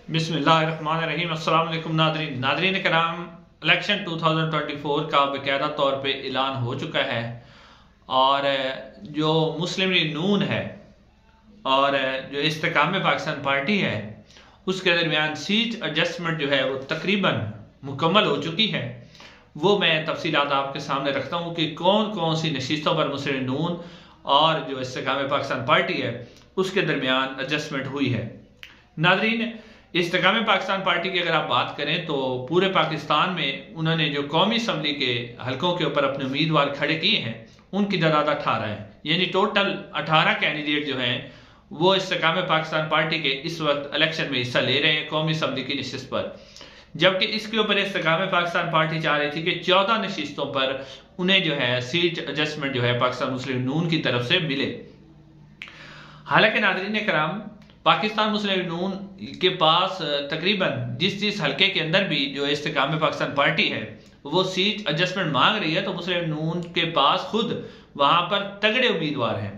बिस्मिल्लाहिर्रहमानिर्रहीम। अस्सलाम वालेकुम नादरीन कराम, इलेक्शन 2024 का बाकायदा तौर पे ऐलान हो चुका है और जो मुस्लिम लीग नून है और जो इस्तेकाम पाकिस्तान पार्टी है उसके दरमियान सीट एडजस्टमेंट जो है वो तकरीबन मुकम्मल हो चुकी है। वो मैं तफसीलात आपके सामने रखता हूँ कि कौन कौन सी नशिस्तों पर मुस्लिम लीग नून और जो इस्तेकाम पाकिस्तान पार्टी है उसके दरमियान एडजस्टमेंट हुई है। नादरीन, इस्तेकाम पाकिस्तान पार्टी की अगर आप बात करें तो पूरे पाकिस्तान में उन्होंने जो कौमी असम्बली के हलकों के ऊपर अपने उम्मीदवार खड़े किए हैं उनकी तादाद 18 है, यानी टोटल 18 कैंडिडेट जो हैं वो इस्तेकाम पाकिस्तान पार्टी के इस वक्त इलेक्शन में हिस्सा ले रहे हैं कौमी असम्बली की नशिस्त पर। जबकि इसके ऊपर इस्तेकाम पाकिस्तान पार्टी चाह रही थी कि 14 नशिस्तों पर उन्हें जो है सीट एडजस्टमेंट जो है पाकिस्तान मुस्लिम नून की तरफ से मिले। हालांकि नादरीन कराम, पाकिस्तान मुस्लिम नून के पास तकरीबन जिस हलके के अंदर भी जो इस्तेकाम पाकिस्तान पार्टी है वो सीट एडजस्टमेंट मांग रही है तो मुस्लिम नून के पास खुद वहां पर तगड़े उम्मीदवार हैं।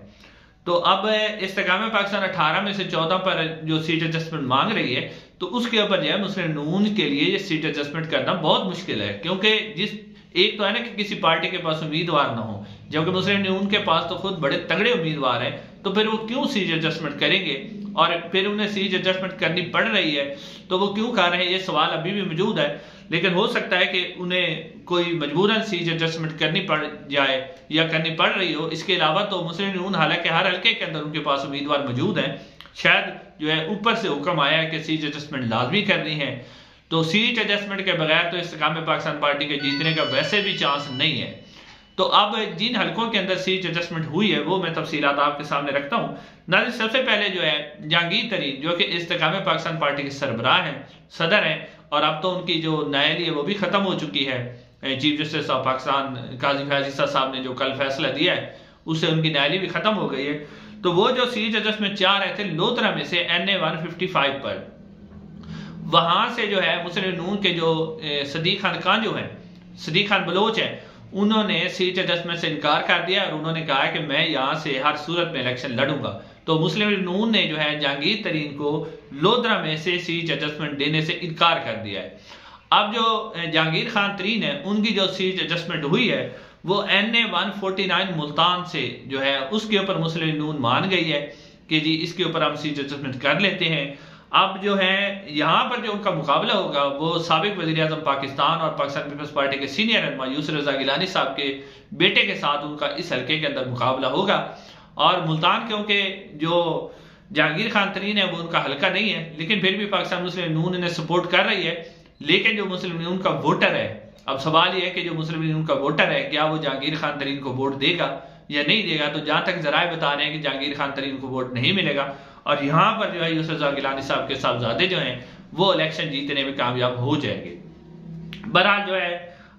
तो अब इस्तेकाम पाकिस्तान 18 में से 14 पर जो सीट एडजस्टमेंट मांग रही है तो उसके ऊपर जो है मुस्लिम नून के लिए ये सीट एडजस्टमेंट करना बहुत मुश्किल है, क्योंकि जिस एक तो है ना कि किसी पार्टी के पास उम्मीदवार ना हो, जबकि मुस्लिम नून के पास तो खुद बड़े तगड़े उम्मीदवार हैं, तो फिर वो क्यों सीट एडजस्टमेंट करेंगे और फिर उन्हें सीट एडजस्टमेंट करनी पड़ रही है तो वो क्यों कर रहे हैं, ये सवाल अभी भी मौजूद है। लेकिन हो सकता है कि उन्हें कोई मजबूरन सीट एडजस्टमेंट करनी पड़ जाए या करनी पड़ रही हो। इसके अलावा तो मुस्लिम नून हालांकि हर हल्के के अंदर उनके पास उम्मीदवार मौजूद हैं, शायद जो है ऊपर से हुक्म आया है कि सीट एडजस्टमेंट लाजमी करनी है, तो सीट एडजस्टमेंट के बगैर तो इस्तेकाम पाकिस्तान पार्टी के जीतने का वैसे भी चांस नहीं है। तो अब जिन हलकों के अंदर सीट एडजस्टमेंट हुई है वो मैं तफसीलात आपके सामने रखता हूँ। नाज़रीन, सबसे पहले जो है जहांगीर तरीन जो कि इस्तेकाम पाकिस्तान पार्टी के सरबराह हैं, सदर हैं, और अब तो उनकी जो नायली है वो भी खत्म हो चुकी है। चीफ जस्टिस ऑफ पाकिस्तान काजी फैज साहब ने जो कल फैसला दिया है उससे उनकी नायली भी खत्म हो गई है। तो वो जो सीट एडजस्टमेंट चाह रहे थे लोधरा में से NA 155 पर, वहां से जो है मुस्लिम नून के जो सदीक खान कांजो है, सदीक खान बलोच है, उन्होंने सीट एडजस्टमेंट से इनकार कर दिया और उन्होंने कहा कि मैं यहां से हर सूरत में इलेक्शन लड़ूंगा। तो मुस्लिम नून ने जो है जहांगीर तरीन को लोधरा में से सीट एडजस्टमेंट देने से इनकार कर दिया है। अब जो जहांगीर खान तरीन है उनकी जो सीट एडजस्टमेंट हुई है वो NA 149 मुल्तान से जो है उसके ऊपर मुस्लिम नून मान गई है कि जी इसके ऊपर हम सीट एडजस्टमेंट कर लेते हैं। अब जो है यहाँ पर जो उनका मुकाबला होगा वो साबिक वज़ीर आज़म पाकिस्तान और पाकिस्तान पीपल्स पार्टी के सीनियर रहनुमा यूसुफ रज़ा गिलानी साहब के बेटे के साथ उनका इस हल्के के अंदर मुकाबला होगा। और मुल्तान क्योंकि जो जहांगीर खान तरीन है वो उनका हल्का नहीं है, लेकिन फिर भी पाकिस्तान मुस्लिम नून इन्हें सपोर्ट कर रही है। लेकिन जो मुस्लिम नून का वोटर है, अब सवाल यह है कि जो मुस्लिम नून का वोटर है क्या वो जहांगीर खान तरीन को वोट देगा या नहीं देगा। तो जहां तक जराए बता रहे हैं कि जहांगीर खान तरीन को वोट नहीं मिलेगा और यहाँ पर जो है यूसुफ रज़ा गिलानी साहब के साहबजादे जो हैं वो इलेक्शन जीतने में कामयाब हो जाएंगे। बहरहाल जो है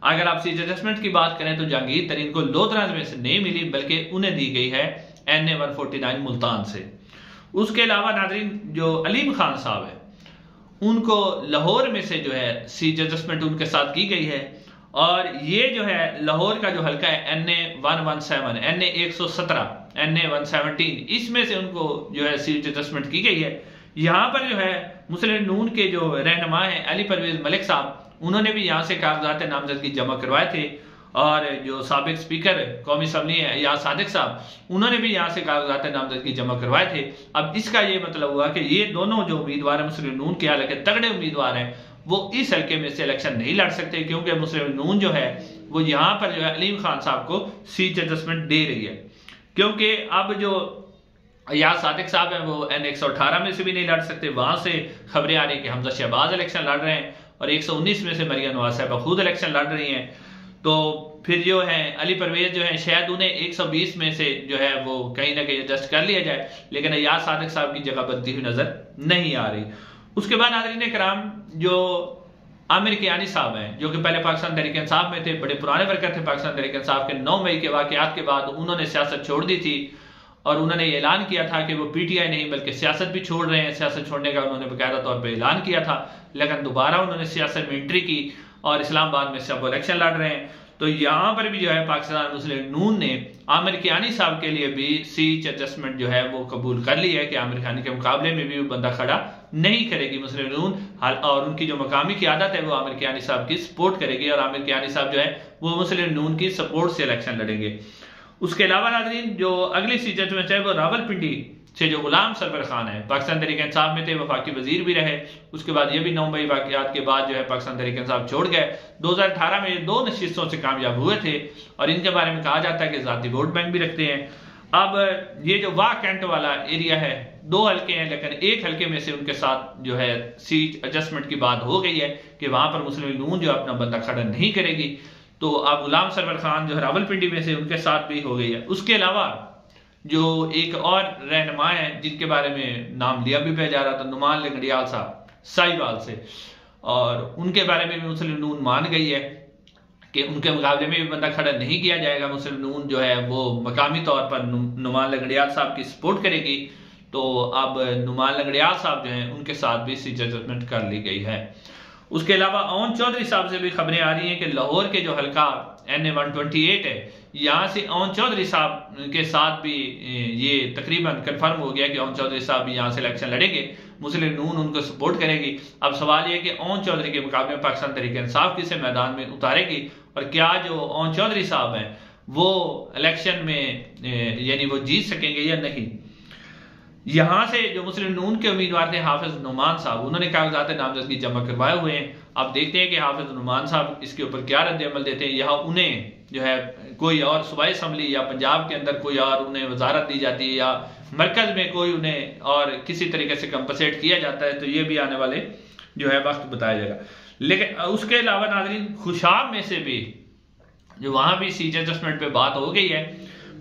अगर आप सीट एडजस्टमेंट की बात करें तो जहांगीर तरीन को लोधरा में से नहीं मिली बल्कि उन्हें दी गई है NA 149 मुल्तान से। उसके अलावा नादरीन जो अलीम खान साहब है उनको लाहौर में से जो है सीट एडजस्टमेंट उनके साथ की गई है और ये जो है लाहौर का जो हल्का है NA 117, NA 117, NA 117, इसमें से उनको जो है सीट एडजस्टमेंट की गई है। यहाँ पर जो है मुस्लिम नून के जो रहनुमा है अली परवेज मलिक साहब, उन्होंने भी यहाँ से कागजात नामजदगी जमा करवाए थे और जो साबिक स्पीकर कौमी असम्बली है या सादिक साहब, उन्होंने भी यहाँ से कागजात नामजदगी जमा करवाए थे। अब इसका ये मतलब हुआ कि ये दोनों जो उम्मीदवार है मुस्लिम नून के हालांकि तगड़े उम्मीदवार हैं वो इस हल्के में से इलेक्शन नहीं लड़ सकते, क्योंकि मुस्लिम नून जो है वो यहाँ पर जो है अलीम खान साहब को सीट एडजस्टमेंट दे रही है। क्योंकि अब जो या सादिक साहब हैं वो NA 118 में से भी नहीं लड़ सकते, वहां से खबरें आ रही है कि हमजा शहबाज इलेक्शन लड़ रहे हैं और 119 में से मरियम नवाज साहबा खुद इलेक्शन लड़ रही हैं। तो फिर जो है अली परवेज जो है शायद उन्हें 120 में से जो है वो कहीं ना कहीं एडजस्ट कर लिया जाए, लेकिन या सादिक साहब की जगह बनती हुई नजर नहीं आ रही। उसके बाद नाज़रीन कराम जो आमिर कियानी साहब हैं जो कि पहले पाकिस्तान तहरीक इंसाफ में थे, बड़े पुराने वर्कर थे पाकिस्तान तहरीक इंसाफ के, 9 मई के वाकयात के बाद उन्होंने सियासत छोड़ दी थी और उन्होंने ये ऐलान किया था कि वो PTI नहीं बल्कि सियासत भी छोड़ रहे हैं। सियासत छोड़ने का उन्होंने बाकायदा तौर पर ऐलान किया था, लेकिन दोबारा उन्होंने सियासत में एंट्री की और इस्लामाबाद में से अब इलेक्शन लड़ रहे हैं। तो यहाँ पर भी जो है पाकिस्तान मुस्लिम नून ने आमिर कियानी साहब के लिए भी सीट एडजस्टमेंट जो है वो कबूल कर ली है कि आमिर खान के मुकाबले में भी वो बंदा खड़ा नहीं करेगी मुस्लिम नून, और उनकी जो मकामी क़यादत है वो आमिर कियानी साहब की सपोर्ट करेगी और आमिर कियानी साहब जो है वो मुस्लिम नून की सपोर्ट से इलेक्शन लड़ेंगे। उसके अलावा नाज़रीन जो अगली सी जजमेंट है वो रावलपिंडी से जो गुलाम सरवर खान है, पाकिस्तान तहरीक इंसाफ में थे, वफाकी वजीर भी रहे, उसके बाद ये भी 9 मई वाक़यात के बाद जो है पाकिस्तान तहरीक इंसाफ छोड़ गए। 2018 में ये 2 नशिस्तों से कामयाब हुए थे और इनके बारे में कहा जाता है कि ज़ाती वोट बैंक भी रखते हैं। अब ये जो वाह कैंट वाला एरिया है, 2 हल्के हैं, लेकिन एक हल्के में से उनके साथ जो है सीट एडजस्टमेंट की बात हो गई है कि वहां पर मुस्लिम नून जो अपना बंदा खड़ा नहीं करेगी। तो अब गुलाम सरवर खान जो है रावलपिंडी में से उनके साथ भी हो गई है। उसके अलावा जो एक और रहनुमा है जिनके बारे में नाम लिया भी जा रहा था, नुमान लंगड़ियाल साहब साहिवाल से, और उनके बारे में भी मुस्लिम नून मान गई है कि उनके मुकाबले में भी बंदा खड़ा नहीं किया जाएगा। मुस्लिम नून जो है वो मकामी तौर पर नुमान लंगड़ियाल साहब की सपोर्ट करेगी। तो अब नुमान लंगड़ियाल साहब जो हैं उनके साथ भी सी जजमेंट कर ली गई है। उसके अलावा ओन चौधरी साहब से भी खबरें आ रही हैं कि लाहौर के जो हल्का NA 128 है, यहाँ से ओन चौधरी साहब के साथ भी ये तकरीबन कंफर्म हो गया कि ओन चौधरी साहब भी यहाँ से इलेक्शन लड़ेंगे, मुस्लिम नून उनको सपोर्ट करेगी। अब सवाल ये कि ओन चौधरी के मुकाबले में पाकिस्तान तहरीक इंसाफ किसे मैदान में उतारेगी और क्या जो ओन चौधरी साहब हैं वो इलेक्शन में यानी वो जीत सकेंगे या नहीं। यहां से जो मुस्लिम नून के उम्मीदवार थे हाफिज नुमान साहब, उन्होंने कागजात नामजदगी जमा करवाए हुए हैं। अब देखते हैं कि हाफिज नुमान साहब इसके ऊपर क्या रद्द अमल देते हैं। यहाँ उन्हें जो है कोई और सूबाई असम्बली या पंजाब के अंदर कोई और उन्हें वजारत दी जाती है या मरकज में कोई उन्हें और किसी तरीके से कंपनसेट किया जाता है, तो ये भी आने वाले जो है वक्त बताया जाएगा। लेकिन उसके अलावा नाज़रीन खुशाब में से भी जो वहां भी सीट एडजस्टमेंट पे बात हो गई है,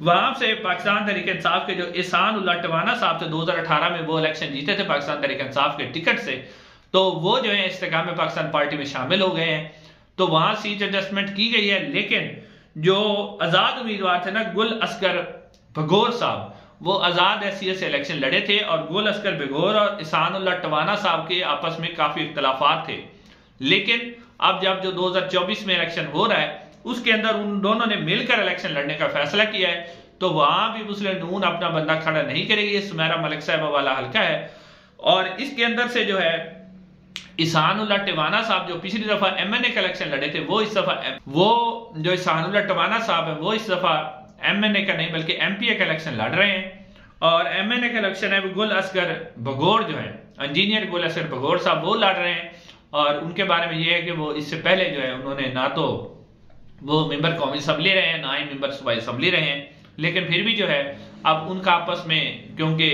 वहां से पाकिस्तान तहरीक इंसाफ के जो एहसान उल्लाह टवाना साहब थे 2018 में वो इलेक्शन जीते थे पाकिस्तान तहरीक इंसाफ के टिकट से, तो वो जो है इस्तेकाम में पाकिस्तान पार्टी में शामिल हो गए हैं। तो वहां सीट एडजस्टमेंट की गई है। लेकिन जो आजाद उम्मीदवार थे ना गुल असगर भगोर साहब, वो आजाद हैसियत से इलेक्शन लड़े थे और गुल असगर भगोर और एहसान उल्लाह टवाना साहब के आपस में काफी इख्तलाफात थे। लेकिन अब जब जो 2024 में इलेक्शन हो रहा है उसके अंदर उन दोनों ने मिलकर इलेक्शन लड़ने का फैसला किया है, तो वहां भी मुस्लिम नून अपना बंदा खड़ा नहीं करेगी। ये सुमेरा मलिक साहिबा वाला हल्का है और इसके अंदर से जो है एहसान उल्लाह टवाना साहब जो पिछली दफा MNA का इलेक्शन लड़े थे वो इस दफा वो जो एहसान उल्लाह टवाना साहब है वो इस दफा MNA का नहीं बल्कि MPA का इलेक्शन लड़ रहे हैं। और MNA का इलेक्शन है वो गुल असगर भगोर जो है इंजीनियर गुल असगर भगोर साहब वो लड़ रहे हैं। और उनके बारे में ये है कि वो इससे पहले जो है उन्होंने ना तो वो मेंबर कौमी असम्बली रहे हैं ना ही मेंबर सूबाई असम्बली रहे हैं, लेकिन फिर भी जो है अब उनका आपस में क्योंकि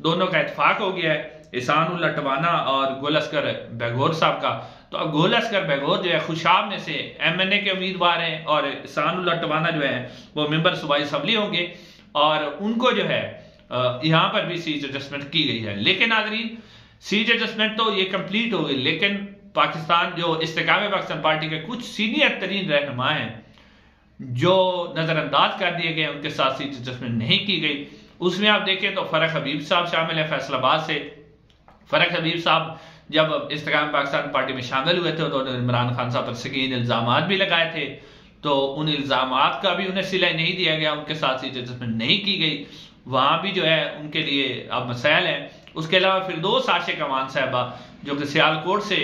दोनों का इत्तेफाक हो गया है एहसान उल्लाह टवाना और गुल असगर भगोर साहब का, तो अब गुल असगर भगोर जो है खुशाब में से MNA के उम्मीदवार हैं और एहसान उल्लाह टवाना जो है वो मेंबर सूबाई असम्बली होंगे और उनको जो है यहाँ पर भी सीट एडजस्टमेंट की गई है। लेकिन नाज़रीन सीट एडजस्टमेंट तो ये कंप्लीट हो गई, लेकिन पाकिस्तान जो इस्तेकाम पाकिस्तान पार्टी के कुछ सीनियर तरीन रहनुमा हैं जो नजरअंदाज कर दिए गए, उनके साथ सीट एडजस्टमेंट नहीं की गई। उसमें आप देखें तो फरक हबीब साहब शामिल है फैसलाबाद से। फरक हबीब साहब जब इस्तेकाम पाकिस्तान पार्टी में शामिल हुए थे तो उन्होंने इमरान खान साहब पर संगीन इल्जामात भी लगाए थे, तो उन इल्जामात का भी उन्हें सिला नहीं दिया गया, उनके साथ सीट एडजस्टमेंट नहीं की गई। वहां भी जो है उनके लिए अब मसाइल है। उसके अलावा फिरदौस आशिक अमान साहबा जो कि सियालकोट से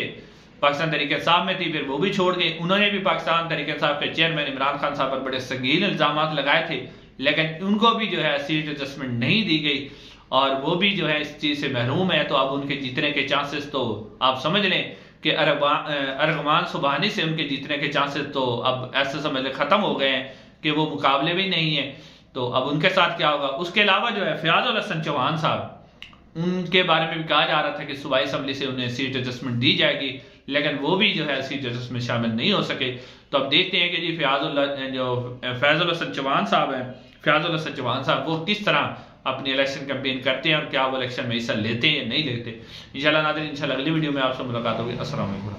पाकिस्तान तहरीक इंसाफ में थी, फिर वो भी छोड़ गई। उन्होंने भी पाकिस्तान तहरीक इंसाफ के चेयरमैन इमरान खान साहब पर बड़े संगीन इल्जामात लगाए थे, लेकिन उनको भी जो है सीट एडजस्टमेंट नहीं दी गई और वो भी जो है इस चीज से महरूम है। तो अब उनके जीतने के चांसेस तो आप समझ लें कि अरगमान सुबहानी से उनके जीतने के चांसेस तो अब ऐसे समझ लें खत्म हो गए हैं कि वो मुकाबले भी नहीं है। तो अब उनके साथ क्या होगा। उसके अलावा जो है फयाजुल हसन चौहान साहब, उनके बारे में भी कहा जा रहा था कि सूबाई असम्बली से उन्हें सीट एडजस्टमेंट दी जाएगी, लेकिन वो भी जो है सीट एडजस्टमेंट में शामिल नहीं हो सके। तो अब देखते हैं कि जी फयाजुल हसन चौहान साहब हैं, फयाजुल हसन चौहान साहब वो किस तरह अपनी इलेक्शन कैंपेन करते हैं और क्या वो इलेक्शन में हिस्सा लेते हैं या नहीं लेते। इंशाल्लाह नाज़रीन इंशाल्लाह अगली वीडियो में आपसे मुलाकात होगी। अस्सलाम वालेकुम।